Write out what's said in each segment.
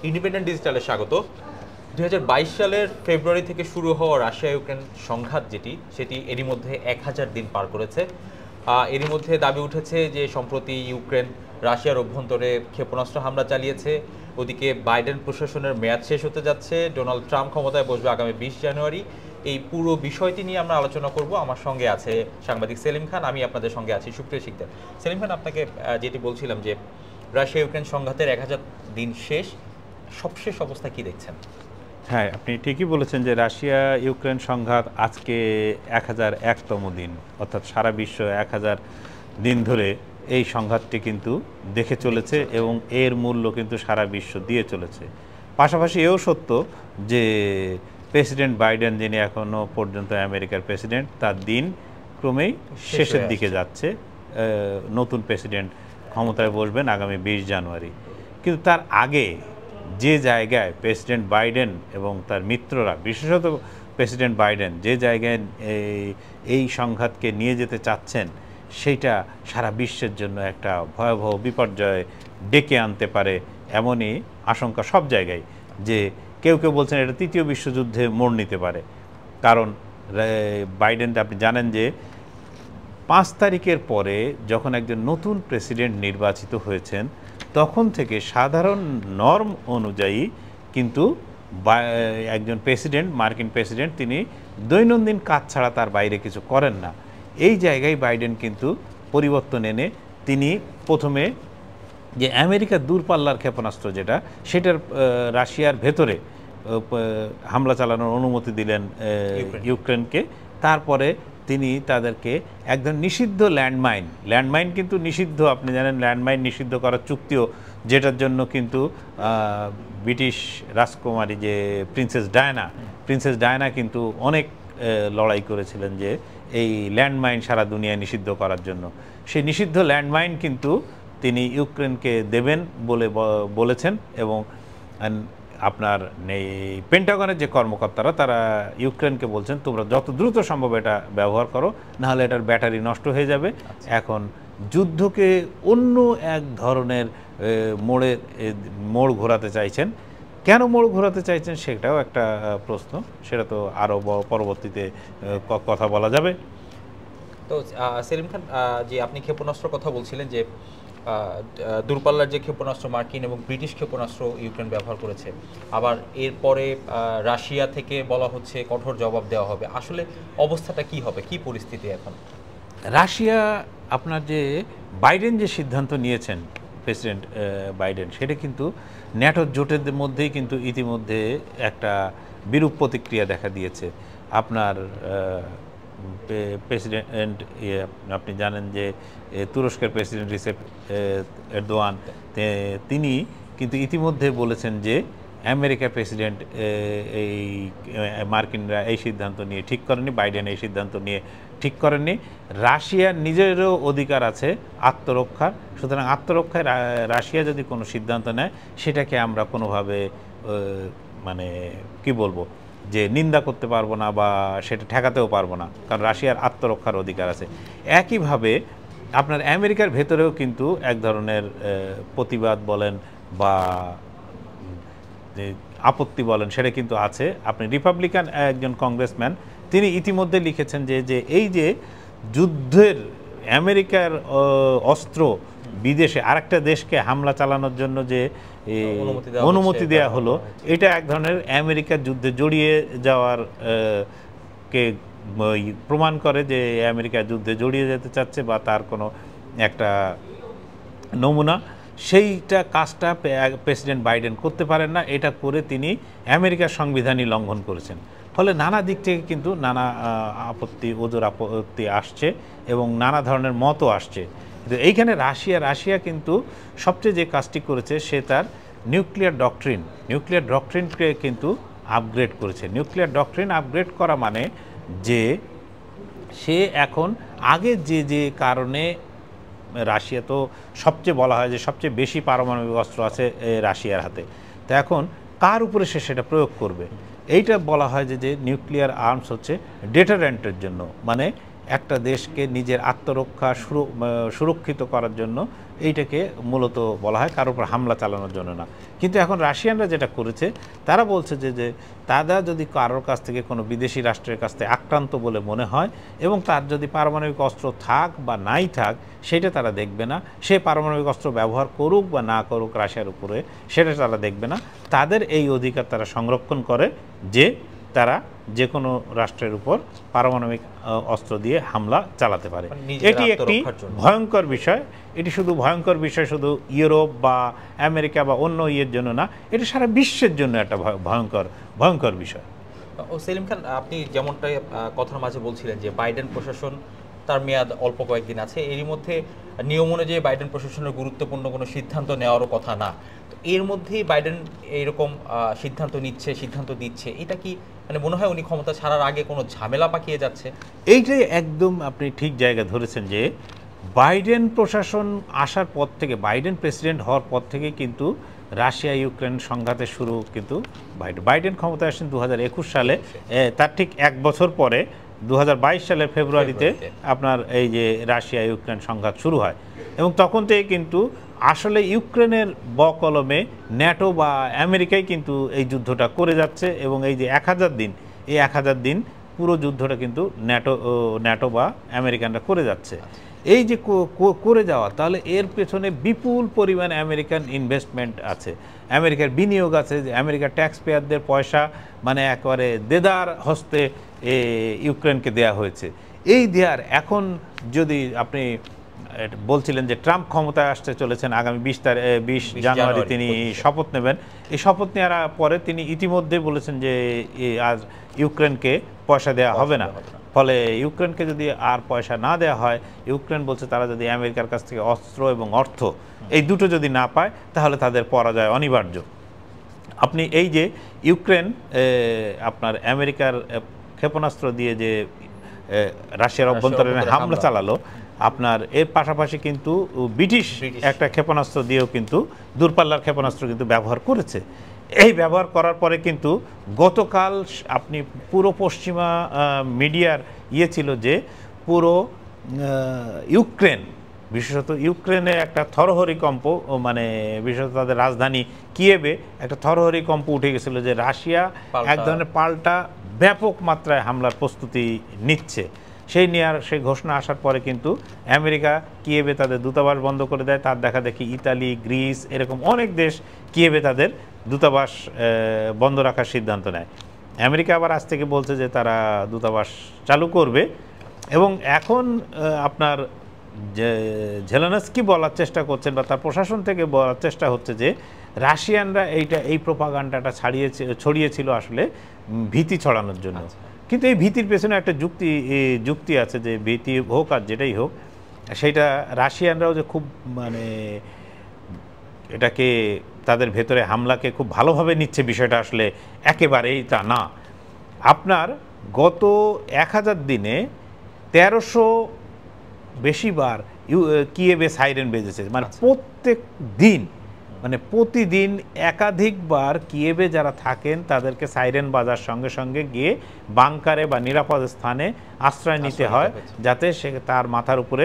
Independent ডিজিটালে স্বাগত। 2022 সালের ফেব্রুয়ারি থেকে শুরু হওয়া রাশিয়া ইউক্রেন সংঘাত সেটি এরই মধ্যে 1000 দিন পার করেছে। এরই মধ্যে দাবি উঠেছে যে সম্প্রতি ইউক্রেন রাশিয়ার অভ্যন্তরে ক্ষেপণাস্ত্র হামলা চালিয়েছে। ওদিকে বাইডেন প্রশাসনের মেয়াদ শেষ হতে যাচ্ছে, ডোনাল্ড ট্রাম্প ক্ষমতায় বসবে আগামী 20 জানুয়ারি। এই পুরো বিষয়টি নিয়ে আমরা আলোচনা করব। আমার সঙ্গে আছে সাংবাদিক সেলিম খান, আমি আপনাদের সঙ্গে আছি সুপ্রিয় শিকদার। সেলিম খান, আপনাকে যেটি বলছিলাম যে রাশিয়া ইউক্রেন সংঘাতের 1000 দিন শেষ, সবশেষ অবস্থা কি দেখছেন? হ্যাঁ, আপনি ঠিকই বলেছেন যে রাশিয়া ইউক্রেন সংঘাত আজকে 1001তম দিন, অর্থাৎ সারা বিশ্ব 1000 দিন ধরে এই সংঘাতটি কিন্তু দেখে চলেছে এবং এর মূল্য কিন্তু সারা বিশ্ব দিয়ে চলেছে। পাশাপাশি এও সত্য যে প্রেসিডেন্ট বাইডেন, যিনি এখনও পর্যন্ত আমেরিকার প্রেসিডেন্ট, তার দিন ক্রমেই শেষের দিকে যাচ্ছে। নতুন প্রেসিডেন্ট ক্ষমতায় বসবেন আগামী 20 জানুয়ারি। কিন্তু তার আগে যে জায়গায় প্রেসিডেন্ট বাইডেন এবং তার মিত্ররা, বিশেষত প্রেসিডেন্ট বাইডেন যে জায়গায় এই সংঘাতকে নিয়ে যেতে চাচ্ছেন, সেইটা সারা বিশ্বের জন্য একটা ভয়াবহ বিপর্যয় ডেকে আনতে পারে এমনই আশঙ্কা সব জায়গায়। যে কেউ কেউ বলছেন এটা তৃতীয় বিশ্বযুদ্ধে মোড় নিতে পারে। কারণ বাইডেন, আপনি জানেন যে 5 তারিখের পরে যখন একজন নতুন প্রেসিডেন্ট নির্বাচিত হয়েছেন, তখন থেকে সাধারণ নর্ম অনুযায়ী কিন্তু একজন প্রেসিডেন্ট, মার্কিন প্রেসিডেন্ট, তিনি দৈনন্দিন কাজ ছাড়া তার বাইরে কিছু করেন না। এই জায়গায় বাইডেন কিন্তু পরিবর্তন এনে তিনি প্রথমে যে আমেরিকার দূরপাল্লার ক্ষেপণাস্ত্র যেটা, সেটার রাশিয়ার ভেতরে হামলা চালানোর অনুমতি দিলেন ইউক্রেনকে। তারপরে তিনি তাদেরকে একদম নিষিদ্ধ ল্যান্ডমাইন কিন্তু নিষিদ্ধ, আপনি জানেন ল্যান্ডমাইন নিষিদ্ধ করার চুক্তিও, যেটার জন্য কিন্তু ব্রিটিশ রাজকুমারী যে প্রিন্সেস ডায়ানা কিন্তু অনেক লড়াই করেছিলেন যে এই ল্যান্ডমাইন সারা দুনিয়ায় নিষিদ্ধ করার জন্য। সেই নিষিদ্ধ ল্যান্ডমাইন কিন্তু তিনি ইউক্রেনকে দেবেন বলে বলেছেন। এবং আপনার এই পেন্টাগনের যে কর্মকর্তারা, তারা ইউক্রেনকে বলছেন তোমরা যত দ্রুত সম্ভব এটা ব্যবহার করো, নাহলে এটার ব্যাটারি নষ্ট হয়ে যাবে। এখন যুদ্ধকে অন্য এক ধরনের মোড় ঘোরাতে চাইছেন। কেন মোড় ঘোরাতে চাইছেন সেটাও একটা প্রশ্ন, সেটা তো আরও পরবর্তীতে কথা বলা যাবে। তো সেলিম খান, যে আপনি ক্ষেপণাস্ত্র কথা বলছিলেন, যে দূরপাল্লার যে ক্ষেপণাস্ত্র মার্কিন এবং ব্রিটিশ ক্ষেপণাস্ত্র ইউক্রেন ব্যবহার করেছে, আবার এরপরে রাশিয়া থেকে বলা হচ্ছে কঠোর জবাব দেওয়া হবে। আসলে অবস্থাটা কি হবে, কি পরিস্থিতি এখন? রাশিয়া, আপনার যে বাইডেন যে সিদ্ধান্ত নিয়েছেন, প্রেসিডেন্ট বাইডেন, সেটা কিন্তু ন্যাটো জোটের মধ্যেই কিন্তু ইতিমধ্যে একটা বিরূপ প্রতিক্রিয়া দেখা দিয়েছে। আপনার প্রেসিডেন্ট, আপনি জানেন যে তুরস্কের প্রেসিডেন্ট রিসেপ এরদোয়ান, তিনি কিন্তু ইতিমধ্যে বলেছেন যে আমেরিকার প্রেসিডেন্ট মার্কিনরা এই সিদ্ধান্ত নিয়ে ঠিক করেনি, বাইডেন এই সিদ্ধান্ত নিয়ে ঠিক করেননি। রাশিয়ার নিজেরও অধিকার আছে আত্মরক্ষার। সুতরাং আত্মরক্ষায় রাশিয়া যদি কোনো সিদ্ধান্ত নেয়, সেটাকে আমরা কোনোভাবে মানে কি বলবো, যে নিন্দা করতে পারবো না বা সেটা ঠেকাতেও পারবো না, কারণ রাশিয়ার আত্মরক্ষার অধিকার আছে। একইভাবে আপনার আমেরিকার ভেতরেও কিন্তু এক ধরনের প্রতিবাদ বলেন বা আপত্তি বলেন, সেটা কিন্তু আছে। আপনি রিপাবলিকান একজন কংগ্রেসম্যান, তিনি ইতিমধ্যে লিখেছেন যে এই যে যুদ্ধের আমেরিকার অস্ত্র বিদেশে আরেকটা দেশকে হামলা চালানোর জন্য যে অনুমতি দেওয়া হলো, এটা এক ধরনের আমেরিকার যুদ্ধে জড়িয়ে যাওয়ার কে প্রমাণ করে যে আমেরিকা যুদ্ধে জড়িয়ে যেতে চাচ্ছে বা তার কোনো একটা নমুনা। সেইটা কাজটা প্রেসিডেন্ট বাইডেন করতে পারেন না। এটা করে তিনি আমেরিকার সংবিধানই লঙ্ঘন করেছেন। ফলে নানা দিক থেকে কিন্তু নানা ওজোর আপত্তি আসছে এবং নানা ধরনের মতও আসছে। কিন্তু এইখানে রাশিয়া কিন্তু সবচেয়ে যে কাজটি করেছে, সে তার নিউক্লিয়ার ডক্ট্রিনকে কিন্তু আপগ্রেড করেছে। নিউক্লিয়ার ডক্ট্রিন আপগ্রেড করা মানে যে সে এখন আগে যে কারণে রাশিয়া তো সবচেয়ে বলা হয় যে সবচেয়ে বেশি পারমাণবিক অস্ত্র আছে রাশিয়ার হাতে, তো এখন কার উপরে সে সেটা প্রয়োগ করবে, এইটা বলা হয় যে নিউক্লিয়ার আর্মস হচ্ছে ডেটারেন্টের জন্য, মানে একটা দেশকে নিজের আত্মরক্ষা সুরক্ষিত করার জন্য এইটাকে মূলত বলা হয়, কারোর উপর হামলা চালানোর জন্য না। কিন্তু এখন রাশিয়ানরা যেটা করেছে, তারা বলছে যে তারা যদি কারোর কাছ থেকে কোনো বিদেশি রাষ্ট্রের কাছ থেকে আক্রান্ত বলে মনে হয় এবং তার যদি পারমাণবিক অস্ত্র থাক বা নাই থাক সেটা তারা দেখবে না, সে পারমাণবিক অস্ত্র ব্যবহার করুক বা না করুক রাশিয়ার উপরে, সেটা তারা দেখবে না। তাদের এই অধিকার তারা সংরক্ষণ করে যে তারা যে কোনো রাষ্ট্রের উপর পারমাণবিক অস্ত্র দিয়ে হামলা চালাতে পারে। এটি একটি ভয়ঙ্কর বিষয়। এটি শুধু ভয়ঙ্কর বিষয় শুধু ইউরোপ বা আমেরিকা বা অন্য ইয়ের জন্য না, এটি সারা বিশ্বের জন্য একটা ভয়ঙ্কর বিষয়। ও সেলিম খান, আপনি যেমনটা কথার মাঝে বলছিলেন যে বাইডেন প্রশাসন তার মেয়াদ অল্প কয়েকদিন আছে, এরই মধ্যে নিয়ম অনুযায়ী বাইডেন প্রশাসনের গুরুত্বপূর্ণ কোনো সিদ্ধান্ত নেওয়ারও কথা না, তো এর মধ্যেই বাইডেন এইরকম সিদ্ধান্ত দিচ্ছে, এটা কি মানে মনে হয় উনি ক্ষমতা ছাড়ার আগে কোনো ঝামেলা পাকিয়ে যাচ্ছে? এইটাই একদম আপনি ঠিক জায়গা ধরেছেন যে বাইডেন প্রশাসন আসার পর থেকে, বাইডেন প্রেসিডেন্ট হওয়ার পর থেকে কিন্তু রাশিয়া ইউক্রেন সংঘাতের শুরু কিন্তু বাইডেন ক্ষমতায় আসেন 2021 সালে, তার ঠিক এক বছর পরে 2022 সালের ফেব্রুয়ারিতে আপনার এই যে রাশিয়া ইউক্রেন সংঘাত শুরু হয়। এবং তখন থেকে কিন্তু আসলে ইউক্রেনের বকলমে ন্যাটো বা আমেরিকাই কিন্তু এই যুদ্ধটা করে যাচ্ছে এবং এই যে 1000 দিন, এই 1000 দিন পুরো যুদ্ধটা কিন্তু ন্যাটো বা আমেরিকানরা করে যাচ্ছে। এই যে করে যাওয়া, তাহলে এর পেছনে বিপুল পরিমাণে আমেরিকান ইনভেস্টমেন্ট আছে, আমেরিকার বিনিয়োগ আছে, যে আমেরিকার ট্যাক্স পেয়ারদের পয়সা মানে একেবারে দেদার হস্তে ইউক্রেনকে দেয়া হয়েছে। এই দেয়ার এখন যদি আপনি বলছিলেন যে ট্রাম্প ক্ষমতায় আসতে চলেছেন আগামী 20 জানুয়ারি তিনি শপথ নেবেন, এই শপথ নেওয়ার পরে তিনি ইতিমধ্যে বলেছেন যে আজ ইউক্রেনকে পয়সা দেওয়া হবে না। ফলে ইউক্রেনকে যদি আর পয়সা না দেওয়া হয়, ইউক্রেন বলছে তারা যদি আমেরিকার কাছ থেকে অস্ত্র এবং অর্থ এই দুটো যদি না পায় তাহলে তাদের পরাজয় অনিবার্য। আপনি এই যে ইউক্রেন আপনার আমেরিকার ক্ষেপণাস্ত্র দিয়ে যে রাশিয়ার অভ্যন্তরীণ হামলা চালালো, আপনার এর পাশাপাশি কিন্তু ব্রিটিশ একটা ক্ষেপণাস্ত্র দিয়েও কিন্তু দূরপাল্লার ক্ষেপণাস্ত্র কিন্তু ব্যবহার করেছে। এই ব্যবহার করার পরে কিন্তু গতকাল আপনি পুরো পশ্চিমা মিডিয়ার ছিল যে পুরো ইউক্রেন, বিশেষত ইউক্রেনে একটা থরহরি কম্প, মানে বিশেষত তাদের রাজধানী কিয়েভে একটা থরহরি কম্প উঠে গেছিল যে রাশিয়া এক ধরনের পাল্টা ব্যাপক মাত্রায় হামলার প্রস্তুতি নিচ্ছে। সেই ঘোষণা আসার পরে কিন্তু আমেরিকা কিয়েভে তাদের দূতাবাস বন্ধ করে দেয়। তার দেখা দেখি ইতালি, গ্রিস এরকম অনেক দেশ কিয়েভে তাদের দূতাবাস বন্ধ রাখার সিদ্ধান্ত নেয়। আমেরিকা আবার আজ থেকে বলছে যে তারা দূতাবাস চালু করবে। এবং এখন আপনার জেলেনস্কি বলার চেষ্টা করছেন বা তার প্রশাসন থেকে বলার চেষ্টা হচ্ছে যে রাশিয়ানরা এই প্রোপাগান্ডাটা ছড়িয়েছিল আসলে ভীতি ছড়ানোর জন্য। কিন্তু এই ভীতির পেছনে একটা যুক্তি আছে, যে ভীতি হোক আর যেটাই হোক, সেটা রাশিয়ানরাও যে খুব মানে এটাকে তাদের ভেতরে হামলাকে খুব ভালোভাবে নিচ্ছে বিষয়টা আসলে একেবারেই তা না। আপনার গত 1000 দিনে 1300 বেশিবার কিয়েভে সাইরেন বেজেছে, মানে প্রত্যেক দিন, মানে প্রতিদিন একাধিকবার কিয়েভে যারা থাকেন তাদেরকে সাইরেন বাজার সঙ্গে সঙ্গে গিয়ে বাংকারে বা নিরাপদ স্থানে আশ্রয় নিতে হয়, যাতে সে তার মাথার উপরে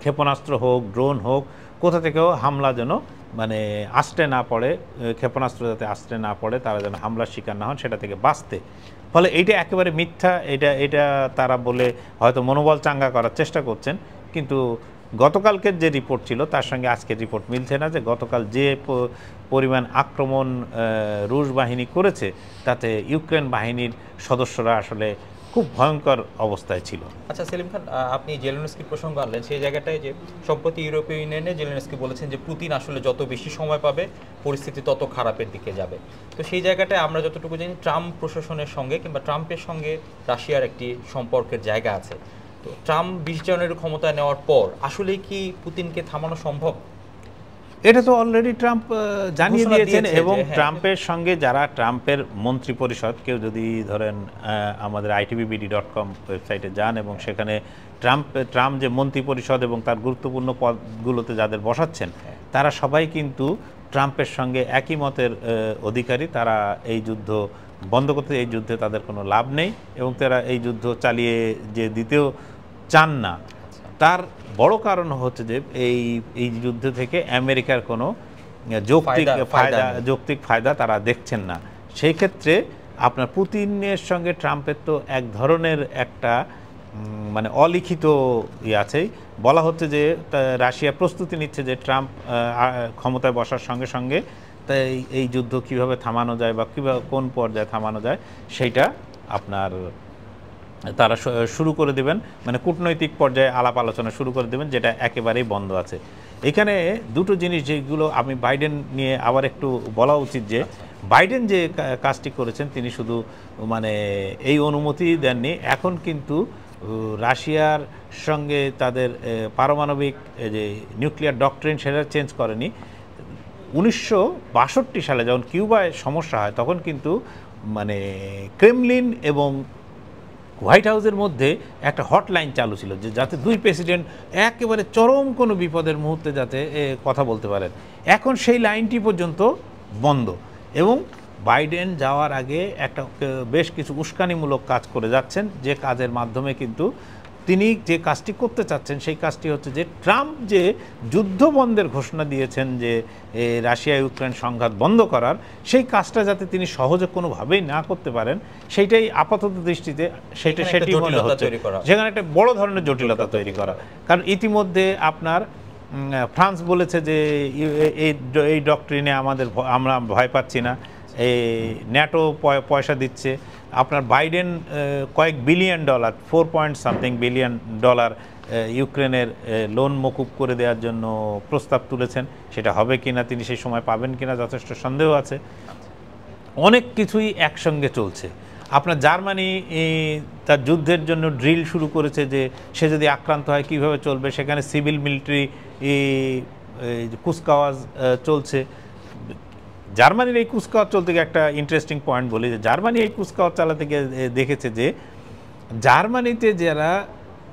ক্ষেপণাস্ত্র হোক, ড্রোন হোক, কোথা থেকেও হামলা যেন মানে আসতে না পড়ে, ক্ষেপণাস্ত্র যাতে আসতে না পড়ে, তারা যেন হামলার শিকার না হন, সেটা থেকে বাঁচতে। ফলে এইটা একেবারে মিথ্যা। এটা তারা বলে হয়তো মনোবল চাঙ্গা করার চেষ্টা করছেন, কিন্তু গতকালকের যে রিপোর্ট ছিল তার সঙ্গে আজকের রিপোর্ট মিলছে না। যে গতকাল যে পরিমাণ আক্রমণ রুশ বাহিনী করেছে তাতে ইউক্রেন বাহিনীর সদস্যরা আসলে খুব ভয়ঙ্কর অবস্থায় ছিল। আচ্ছা সেলিম খান, আপনি জেলেনস্কির প্রসঙ্গ আনলেন, সেই জায়গাটায় যে সম্প্রতি ইউরোপীয় ইউনিয়নে জেলেনস্কি বলেছেন যে পুতিন আসলে যত বেশি সময় পাবে পরিস্থিতি তত খারাপের দিকে যাবে। তো সেই জায়গাটায় আমরা যতটুকু জানি ট্রাম্প প্রশাসনের সঙ্গে কিংবা ট্রাম্পের সঙ্গে রাশিয়ার একটি সম্পর্কের জায়গা আছে। তো ট্রাম্প 20 জানুয়ারি ক্ষমতায় নেওয়ার পর আসলে কি পুতিনকে থামানো সম্ভব? এটা তো অলরেডি ট্রাম্প জানিয়ে দিয়েছেন। এবং ট্রাম্পের সঙ্গে যারা ট্রাম্পের মন্ত্রী পরিষদ, কেউ যদি ধরেন আমাদের itvbd.com ওয়েবসাইটে যান এবং সেখানে ট্রাম্প যে মন্ত্রী পরিষদ এবং তার গুরুত্বপূর্ণ পদগুলোতে যাদের বসাচ্ছেন তারা সবাই কিন্তু ট্রাম্পের সঙ্গে একই মতের অধিকারী। তারা এই যুদ্ধ বন্ধ করতে, এই যুদ্ধে তাদের কোনো লাভ নেই এবং তারা এই যুদ্ধ চালিয়ে যে দিতেও চান না। তার বড় কারণ হচ্ছে যে এই যুদ্ধ থেকে আমেরিকার কোনো যৌক্তিক ফায়দা তারা দেখছেন না। সেই ক্ষেত্রে আপনার পুতিনের সঙ্গে ট্রাম্পের তো এক ধরনের একটা মানে অলিখিত আছেই। বলা হচ্ছে যে রাশিয়া প্রস্তুতি নিচ্ছে যে ট্রাম্প ক্ষমতায় বসার সঙ্গে সঙ্গে তাই এই যুদ্ধ কিভাবে থামানো যায় বা কীভাবে কোন পর্যায়ে থামানো যায় সেইটা আপনার তারা শুরু করে দেবেন, মানে কূটনৈতিক পর্যায়ে আলাপ আলোচনা শুরু করে দেবেন, যেটা একেবারেই বন্ধ আছে। এখানে দুটো জিনিস যেগুলো আমি বাইডেন নিয়ে আবার একটু বলা উচিত, যে বাইডেন যে কাজটি করেছেন তিনি শুধু মানে এই অনুমতি দেননি, এখন কিন্তু রাশিয়ার সঙ্গে তাদের পারমাণবিক যে নিউক্লিয়ার ডক্ট্রিন সেটা চেঞ্জ করেনি। 1962 সালে যখন কিউবায় সমস্যা হয় তখন কিন্তু মানে ক্রেমলিন এবং হোয়াইট হাউসের মধ্যে একটা হটলাইন চালু ছিল, যে যাতে দুই প্রেসিডেন্ট একেবারে চরম কোনো বিপদের মুহূর্তে যাতে কথা বলতে পারেন। এখন সেই লাইনটি পর্যন্ত বন্ধ এবং বাইডেন যাওয়ার আগে একটা বেশ কিছু উস্কানিমূলক কাজ করে যাচ্ছেন, যে কাজের মাধ্যমে কিন্তু তিনি যে কাজটি করতে চাচ্ছেন সেই কাজটি হচ্ছে যে ট্রাম্প যে যুদ্ধ বন্ধের ঘোষণা দিয়েছেন, যে রাশিয়া ইউক্রেন সংঘাত বন্ধ করার, সেই কাজটা যাতে তিনি সহজে কোনোভাবেই না করতে পারেন সেইটাই আপাতত দৃষ্টিতে সেটি মনে হচ্ছে, যেখানে একটা বড় ধরনের জটিলতা তৈরি করা। কারণ ইতিমধ্যে আপনার ফ্রান্স বলেছে যে এই ডক্ট্রিনে আমরা ভয় পাচ্ছি না, এই ন্যাটো পয়সা দিচ্ছে। আপনার বাইডেন কয়েক বিলিয়ন ডলার, 4 বিলিয়ন ডলার ইউক্রেনের লোন মকুব করে দেওয়ার জন্য প্রস্তাব তুলেছেন। সেটা হবে কিনা, তিনি সেই সময় পাবেন কিনা যথেষ্ট সন্দেহ আছে। অনেক কিছুই একসঙ্গে চলছে। আপনার জার্মানি তার যুদ্ধের জন্য ড্রিল শুরু করেছে, যে সে যদি আক্রান্ত হয় কীভাবে চলবে, সেখানে সিভিল মিলিটারি কুচকাওয়াজ চলছে। জার্মানির এই কুচকাওয়াজ চলতে গিয়ে একটা ইন্টারেস্টিং পয়েন্ট বলি, যে জার্মানি এই কুচকাওয়াজ চালাতে গিয়ে দেখেছে যে জার্মানিতে যারা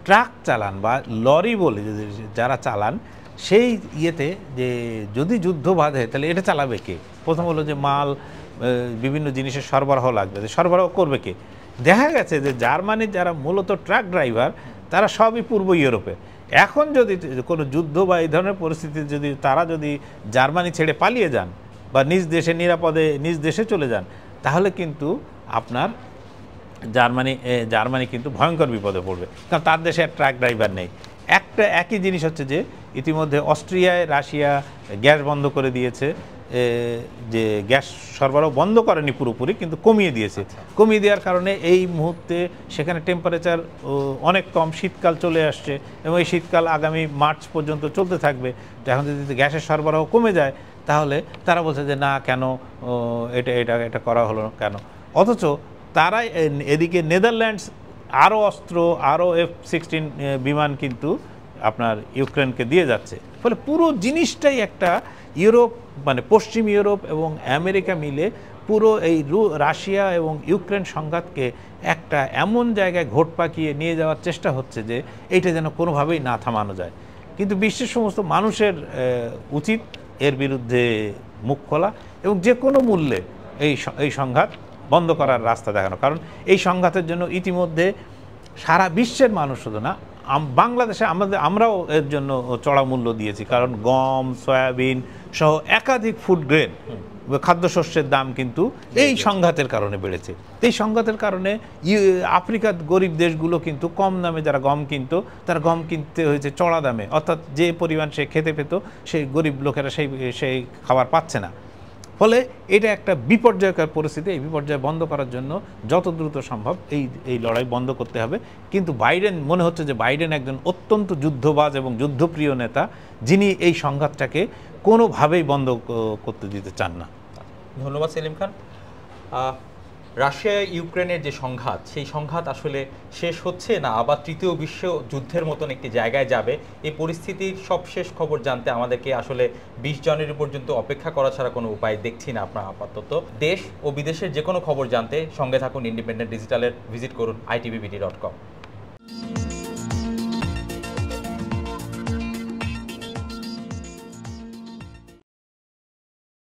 ট্রাক চালান বা লরি বলে যারা চালান, সেই ইয়েতে যে যদি যুদ্ধ বাধে তাহলে এটা চালাবে কে? প্রথম হলো যে মাল বিভিন্ন জিনিসের সরবরাহ লাগবে, সরবরাহ করবে কে? দেখা গেছে যে জার্মানির যারা মূলত ট্রাক ড্রাইভার তারা সবই পূর্ব ইউরোপে। এখন যদি কোনো যুদ্ধ বা এই ধরনের পরিস্থিতি যদি তারা যদি জার্মানি ছেড়ে পালিয়ে যান বা নিজ দেশে নিরাপদে নিজ দেশে চলে যান, তাহলে কিন্তু আপনার জার্মানি কিন্তু ভয়ঙ্কর বিপদে পড়বে, কারণ তার দেশে ট্রাক ড্রাইভার নেই। একই জিনিস হচ্ছে যে ইতিমধ্যে অস্ট্রিয়ায় রাশিয়া গ্যাস বন্ধ করে দিয়েছে, যে গ্যাস সরবরাহ বন্ধ করেনি পুরোপুরি, কিন্তু কমিয়ে দিয়েছে। কমিয়ে দেওয়ার কারণে এই মুহূর্তে সেখানে টেম্পারেচার অনেক কম, শীতকাল চলে আসছে এবং এই শীতকাল আগামী মার্চ পর্যন্ত চলতে থাকবে। তো এখন যদি গ্যাসের সরবরাহ কমে যায় তাহলে তারা বলছে যে না, কেন এটা করা হলো কেন? অথচ তারা এদিকে নেদারল্যান্ডস আরও অস্ত্র, আরও F-16 বিমান কিন্তু আপনার ইউক্রেনকে দিয়ে যাচ্ছে। ফলে পুরো জিনিসটাই একটা ইউরোপ, মানে পশ্চিম ইউরোপ এবং আমেরিকা মিলে পুরো এই রাশিয়া এবং ইউক্রেন সংঘাতকে একটা এমন জায়গায় ঘোট পাকিয়ে নিয়ে যাওয়ার চেষ্টা হচ্ছে যে এইটা যেন কোনোভাবেই না থামানো যায়। কিন্তু বিশ্বের সমস্ত মানুষের উচিত এর বিরুদ্ধে মুখ খোলা এবং যে কোনো মূল্যে এই সংঘাত বন্ধ করার রাস্তা দেখানো। কারণ এই সংঘাতের জন্য ইতিমধ্যে সারা বিশ্বের মানুষ শুধু না, বাংলাদেশে আমরাও এর জন্য চড়া মূল্য দিয়েছি। কারণ গম, সয়াবিন সহ একাধিক ফুড গ্রেন খাদ্যশস্যের দাম কিন্তু এই সংঘাতের কারণে বেড়েছে। এই সংঘাতের কারণে আফ্রিকার গরিব দেশগুলো কিন্তু কম দামে যারা গম কিনতো তারা গম কিনতে হয়েছে চড়া দামে, অর্থাৎ যে পরিমাণ সে খেতে পেত সেই গরিব লোকেরা সেই খাবার পাচ্ছে না। ফলে এটা একটা বিপর্যয়কর পরিস্থিতি। এই বিপর্যয় বন্ধ করার জন্য যত দ্রুত সম্ভব এই লড়াই বন্ধ করতে হবে। কিন্তু বাইডেন, মনে হচ্ছে যে বাইডেন একজন অত্যন্ত যুদ্ধবাজ এবং যুদ্ধপ্রিয় নেতা, যিনি এই সংঘাতটাকে কোনোভাবেই বন্ধ করতে দিতে চান না। ধন্যবাদ সেলিম খান। রাশিয়া ইউক্রেনের যে সংঘাত, সেই সংঘাত আসলে শেষ হচ্ছে না আবার তৃতীয় বিশ্ব যুদ্ধের মতন একটি জায়গায় যাবে, এই পরিস্থিতির সবশেষ খবর জানতে আমাদেরকে আসলে 20 জানুয়ারি পর্যন্ত অপেক্ষা করা ছাড়া কোনো উপায় দেখছি না আপনার আপাতত। দেশ ও বিদেশের যে কোনো খবর জানতে সঙ্গে থাকুন ইন্ডিপেন্ডেন্ট ডিজিটালের, ভিজিট করুন itvbt.com।